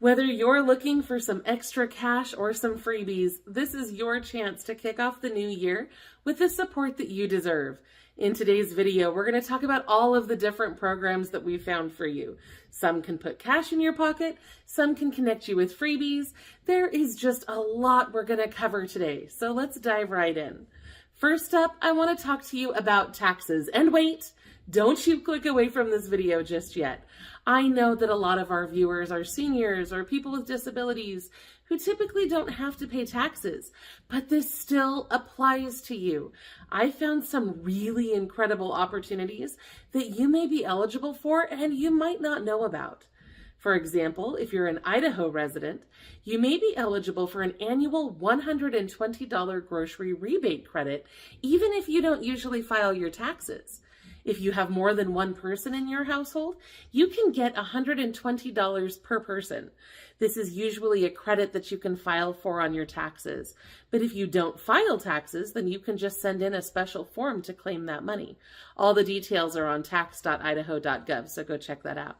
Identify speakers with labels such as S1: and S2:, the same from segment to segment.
S1: Whether you're looking for some extra cash or some freebies, this is your chance to kick off the new year with the support that you deserve. In today's video, we're going to talk about all of the different programs that we found for you. Some can put cash in your pocket, some can connect you with freebies. There is just a lot we're going to cover today, so let's dive right in. First up, I want to talk to you about taxes. And wait, don't you click away from this video just yet. I know that a lot of our viewers are seniors or people with disabilities who typically don't have to pay taxes, but this still applies to you. I found some really incredible opportunities that you may be eligible for and you might not know about. For example, if you're an Idaho resident, you may be eligible for an annual $120 grocery rebate credit, even if you don't usually file your taxes. If you have more than one person in your household, you can get $120 per person. This is usually a credit that you can file for on your taxes. But if you don't file taxes, then you can just send in a special form to claim that money. All the details are on tax.idaho.gov, so go check that out.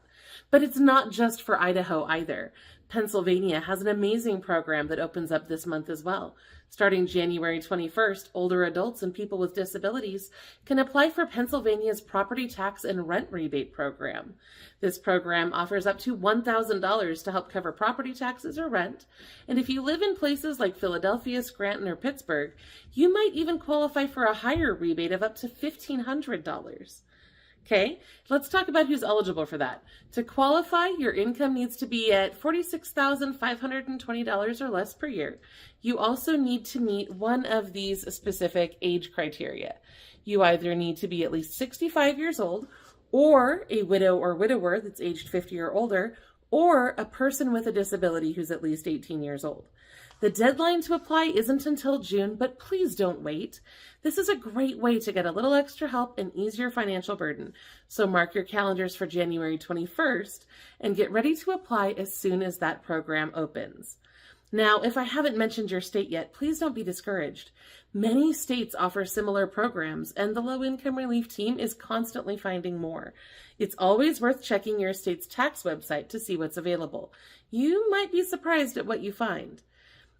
S1: But it's not just for Idaho either. Pennsylvania has an amazing program that opens up this month as well. Starting January 21st, older adults and people with disabilities can apply for Pennsylvania's property tax and rent rebate program. This program offers up to $1,000 to help cover property taxes or rent. And if you live in places like Philadelphia, Scranton, or Pittsburgh, you might even qualify for a higher rebate of up to $1,500. Okay, let's talk about who's eligible for that. To qualify, your income needs to be at $46,520 or less per year. You also need to meet one of these specific age criteria. You either need to be at least 65 years old, or a widow or widower that's aged 50 or older, or a person with a disability who's at least 18 years old. The deadline to apply isn't until June, but please don't wait. This is a great way to get a little extra help and ease your financial burden. So mark your calendars for January 21st and get ready to apply as soon as that program opens. Now, if I haven't mentioned your state yet, please don't be discouraged. Many states offer similar programs, and the low-income relief team is constantly finding more. It's always worth checking your state's tax website to see what's available. You might be surprised at what you find.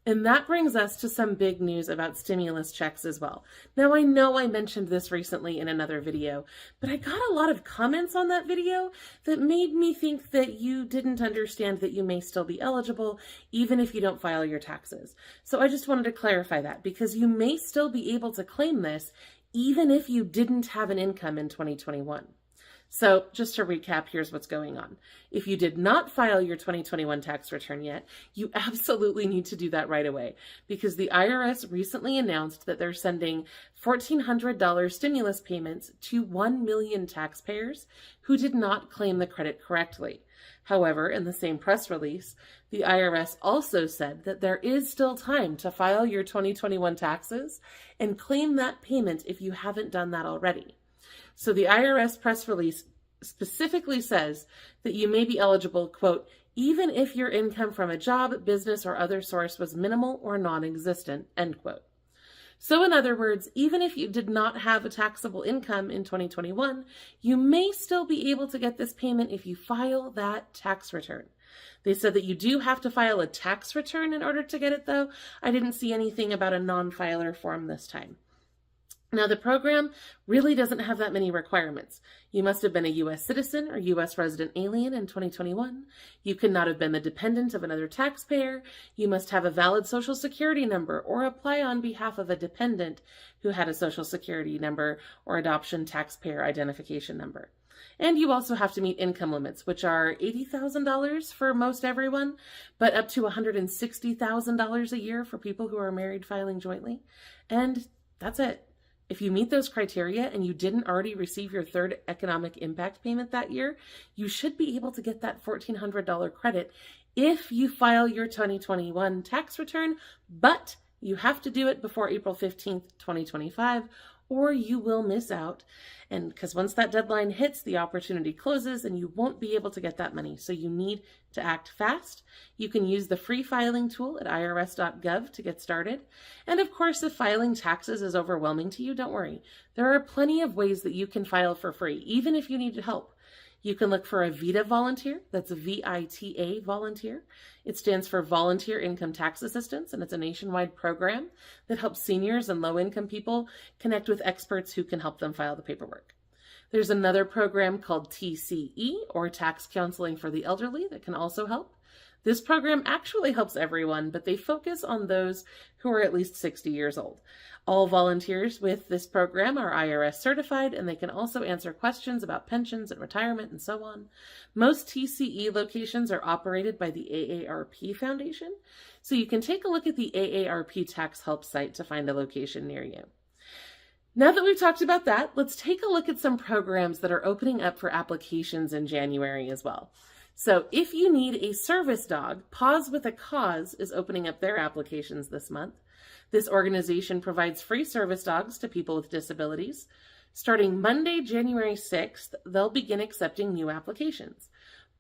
S1: And that brings us to some big news about stimulus checks as well. Now, I know I mentioned this recently in another video, but I got a lot of comments on that video that made me think that you didn't understand that you may still be eligible, even if you don't file your taxes. So I just wanted to clarify that, because you may still be able to claim this, even if you didn't have an income in 2021. So just to recap, here's what's going on. If you did not file your 2021 tax return yet, you absolutely need to do that right away, because the IRS recently announced that they're sending $1,400 stimulus payments to 1 million taxpayers who did not claim the credit correctly. However, in the same press release, the IRS also said that there is still time to file your 2021 taxes and claim that payment if you haven't done that already. So the IRS press release specifically says that you may be eligible, quote, even if your income from a job, business, or other source was minimal or non-existent, end quote. So in other words, even if you did not have a taxable income in 2021, you may still be able to get this payment if you file that tax return. They said that you do have to file a tax return in order to get it, though. I didn't see anything about a non-filer form this time. Now, the program really doesn't have that many requirements. You must have been a U.S. citizen or U.S. resident alien in 2021. You cannot have been the dependent of another taxpayer. You must have a valid Social Security number or apply on behalf of a dependent who had a Social Security number or adoption taxpayer identification number. And you also have to meet income limits, which are $80,000 for most everyone, but up to $160,000 a year for people who are married filing jointly. And that's it. If you meet those criteria and you didn't already receive your third economic impact payment that year, you should be able to get that $1,400 credit if you file your 2021 tax return, but you have to do it before April 15th, 2025, or you will miss out. And because once that deadline hits, the opportunity closes and you won't be able to get that money. So you need to act fast. You can use the free filing tool at irs.gov to get started. And of course, if filing taxes is overwhelming to you, don't worry. There are plenty of ways that you can file for free, even if you need help. You can look for a VITA volunteer. That's a VITA volunteer. It stands for Volunteer Income Tax Assistance, and it's a nationwide program that helps seniors and low-income people connect with experts who can help them file the paperwork. There's another program called TCE, or Tax Counseling for the Elderly, that can also help. This program actually helps everyone, but they focus on those who are at least 60 years old. All volunteers with this program are IRS certified, and they can also answer questions about pensions and retirement and so on. Most TCE locations are operated by the AARP Foundation, so you can take a look at the AARP Tax Help site to find a location near you. Now that we've talked about that, let's take a look at some programs that are opening up for applications in January as well. So if you need a service dog, Paws with a Cause is opening up their applications this month. This organization provides free service dogs to people with disabilities. Starting Monday, January 6th, they'll begin accepting new applications.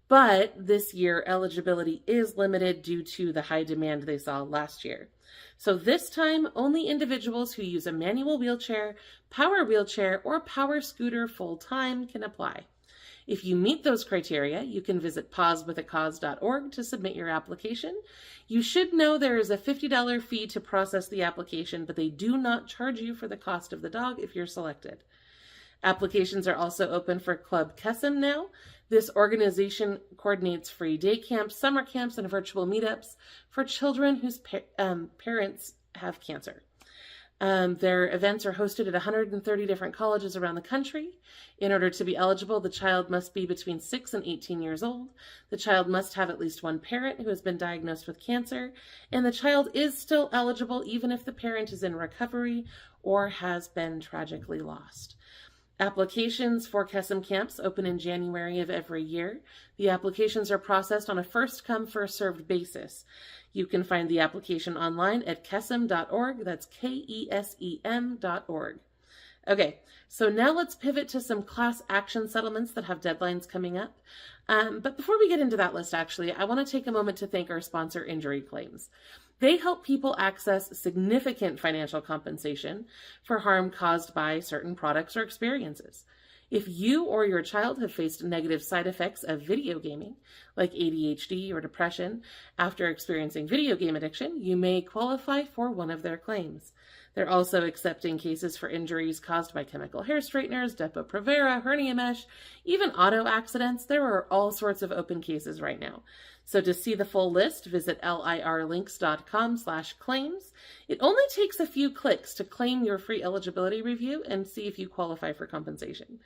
S1: But this year, eligibility is limited due to the high demand they saw last year. So this time, only individuals who use a manual wheelchair, power wheelchair, or power scooter full-time can apply. If you meet those criteria, you can visit pawswithacause.org to submit your application. You should know there is a $50 fee to process the application, but they do not charge you for the cost of the dog if you're selected. Applications are also open for Club Kesem now. This organization coordinates free day camps, summer camps, and virtual meetups for children whose parents have cancer. Their events are hosted at 130 different colleges around the country. In order to be eligible, the child must be between 6 and 18 years old. The child must have at least one parent who has been diagnosed with cancer, and the child is still eligible even if the parent is in recovery or has been tragically lost. Applications for Kesem camps open in January of every year. The applications are processed on a first-come, first-served basis. You can find the application online at kesem.org. That's KESEM.org. Okay, so now let's pivot to some class action settlements that have deadlines coming up. But before we get into that list, actually, I want to take a moment to thank our sponsor, Injury Claims. They help people access significant financial compensation for harm caused by certain products or experiences. If you or your child have faced negative side effects of video gaming, like ADHD or depression, after experiencing video game addiction, you may qualify for one of their claims. They're also accepting cases for injuries caused by chemical hair straighteners, Depo-Provera, hernia mesh, even auto accidents. There are all sorts of open cases right now. So to see the full list, visit lirlinks.com/claims. It only takes a few clicks to claim your free eligibility review and see if you qualify for compensation.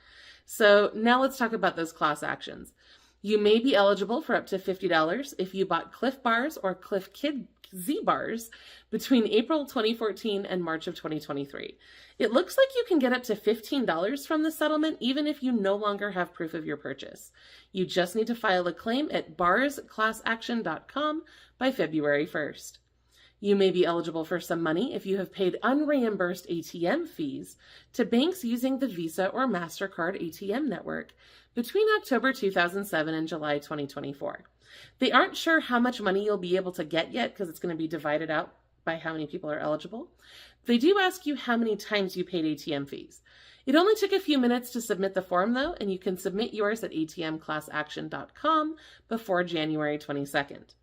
S1: So now let's talk about those class actions. You may be eligible for up to $50 if you bought Cliff Bars or Cliff Kid Z Bars between April 2014 and March of 2023. It looks like you can get up to $15 from the settlement even if you no longer have proof of your purchase. You just need to file a claim at barsclassaction.com by February 1st. You may be eligible for some money if you have paid unreimbursed ATM fees to banks using the Visa or MasterCard ATM network between October 2007 and July 2024. They aren't sure how much money you'll be able to get yet because it's going to be divided out by how many people are eligible. They do ask you how many times you paid ATM fees. It only took a few minutes to submit the form though, and you can submit yours at atmclassaction.com before January 22nd.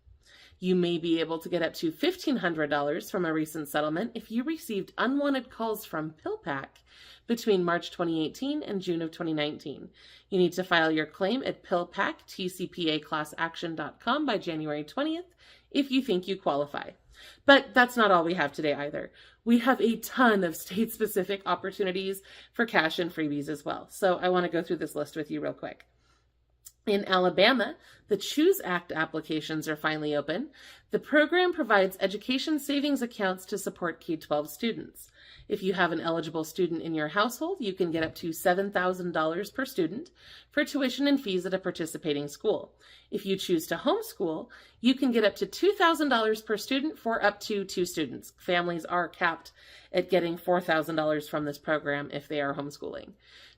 S1: You may be able to get up to $1,500 from a recent settlement if you received unwanted calls from PillPack between March 2018 and June of 2019. You need to file your claim at PillPack@tcpaclassaction.com by January 20th if you think you qualify. But that's not all we have today either. We have a ton of state-specific opportunities for cash and freebies as well. So I want to go through this list with you real quick. In Alabama, the CHOOSE Act applications are finally open. The program provides education savings accounts to support K-12 students. If you have an eligible student in your household, you can get up to $7,000 per student for tuition and fees at a participating school. If you choose to homeschool, you can get up to $2,000 per student for up to 2 students. Families are capped at getting $4,000 from this program if they are homeschooling.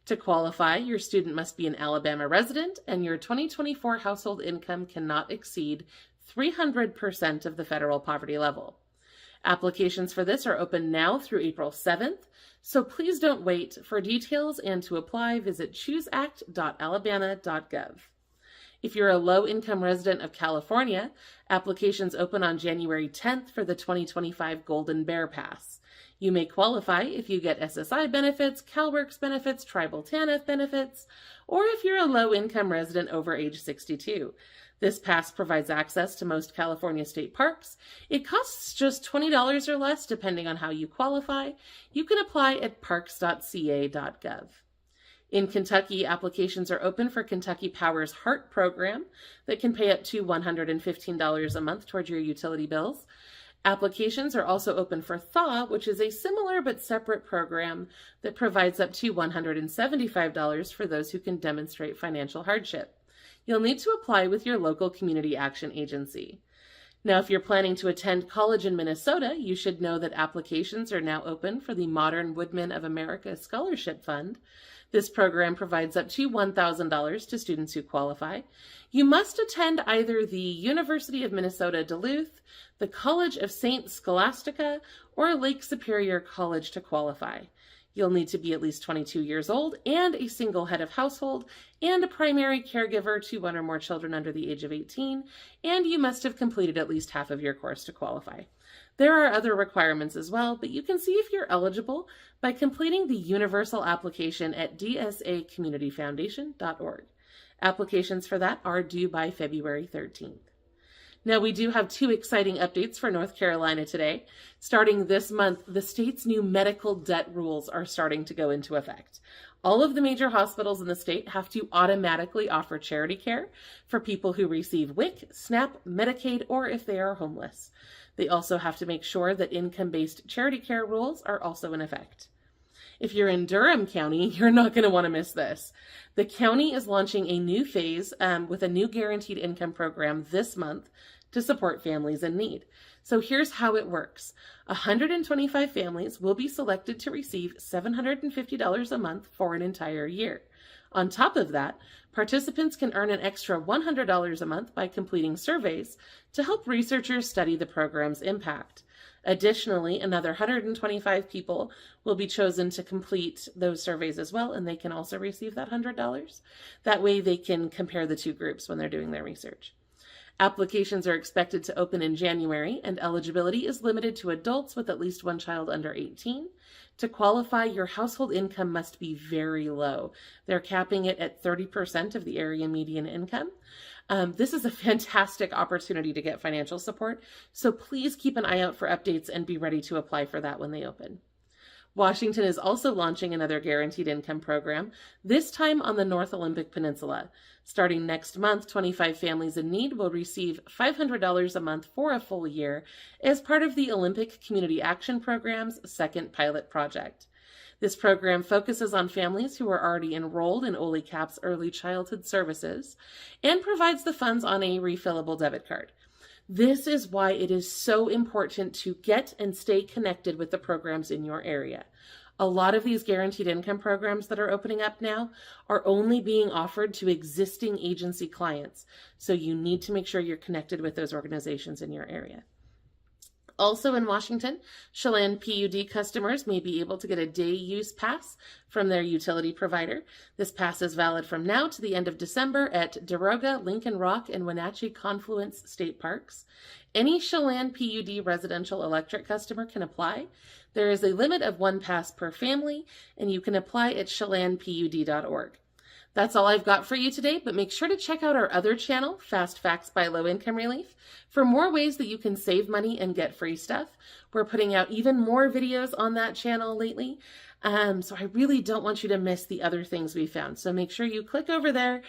S1: To qualify, your student must be an Alabama resident and your 2024 household income cannot exceed 300% of the federal poverty level. Applications for this are open now through April 7th, so please don't wait. For details and to apply, visit chooseact.alabama.gov. If you're a low-income resident of California, applications open on January 10th for the 2025 Golden Bear Pass. You may qualify if you get SSI benefits, CalWORKs benefits, Tribal TANF benefits, or if you're a low-income resident over age 62. This pass provides access to most California state parks. It costs just $20 or less depending on how you qualify. You can apply at parks.ca.gov. In Kentucky, applications are open for Kentucky Power's HEART program that can pay up to $115 a month towards your utility bills. Applications are also open for THAW, which is a similar but separate program that provides up to $175 for those who can demonstrate financial hardship. You'll need to apply with your local community action agency. Now, if you're planning to attend college in Minnesota, you should know that applications are now open for the Modern Woodmen of America Scholarship Fund. This program provides up to $1,000 to students who qualify. You must attend either the University of Minnesota Duluth, the College of St. Scholastica, or Lake Superior College to qualify. You'll need to be at least 22 years old and a single head of household and a primary caregiver to one or more children under the age of 18, and you must have completed at least half of your course to qualify. There are other requirements as well, but you can see if you're eligible by completing the universal application at dsacommunityfoundation.org. Applications for that are due by February 13th. Now, we do have two exciting updates for North Carolina today. Starting this month, the state's new medical debt rules are starting to go into effect. All of the major hospitals in the state have to automatically offer charity care for people who receive WIC, SNAP, Medicaid, or if they are homeless. They also have to make sure that income-based charity care rules are also in effect. If you're in Durham County, you're not going to want to miss this. The county is launching a new phase with a new guaranteed income program this month to support families in need. So here's how it works. 125 families will be selected to receive $750 a month for an entire year. On top of that, participants can earn an extra $100 a month by completing surveys to help researchers study the program's impact. Additionally, another 125 people will be chosen to complete those surveys as well, and they can also receive that $100. That way they can compare the two groups when they're doing their research. Applications are expected to open in January, and eligibility is limited to adults with at least one child under 18. To qualify, your household income must be very low. They're capping it at 30% of the area median income. This is a fantastic opportunity to get financial support, so please keep an eye out for updates and be ready to apply for that when they open. Washington is also launching another guaranteed income program, this time on the North Olympic Peninsula. Starting next month, 25 families in need will receive $500 a month for a full year as part of the Olympic Community Action Program's second pilot project. This program focuses on families who are already enrolled in OLECAP's early childhood services and provides the funds on a refillable debit card. This is why it is so important to get and stay connected with the programs in your area. A lot of these guaranteed income programs that are opening up now are only being offered to existing agency clients, so you need to make sure you're connected with those organizations in your area. Also in Washington, Chelan PUD customers may be able to get a day use pass from their utility provider. This pass is valid from now to the end of December at Daroga, Lincoln Rock, and Wenatchee Confluence State Parks. Any Chelan PUD residential electric customer can apply. There is a limit of one pass per family, and you can apply at chelanpud.org. That's all I've got for you today, but make sure to check out our other channel, Fast Facts by Low Income Relief, for more ways that you can save money and get free stuff. We're putting out even more videos on that channel lately, so I really don't want you to miss the other things we found. So make sure you click over there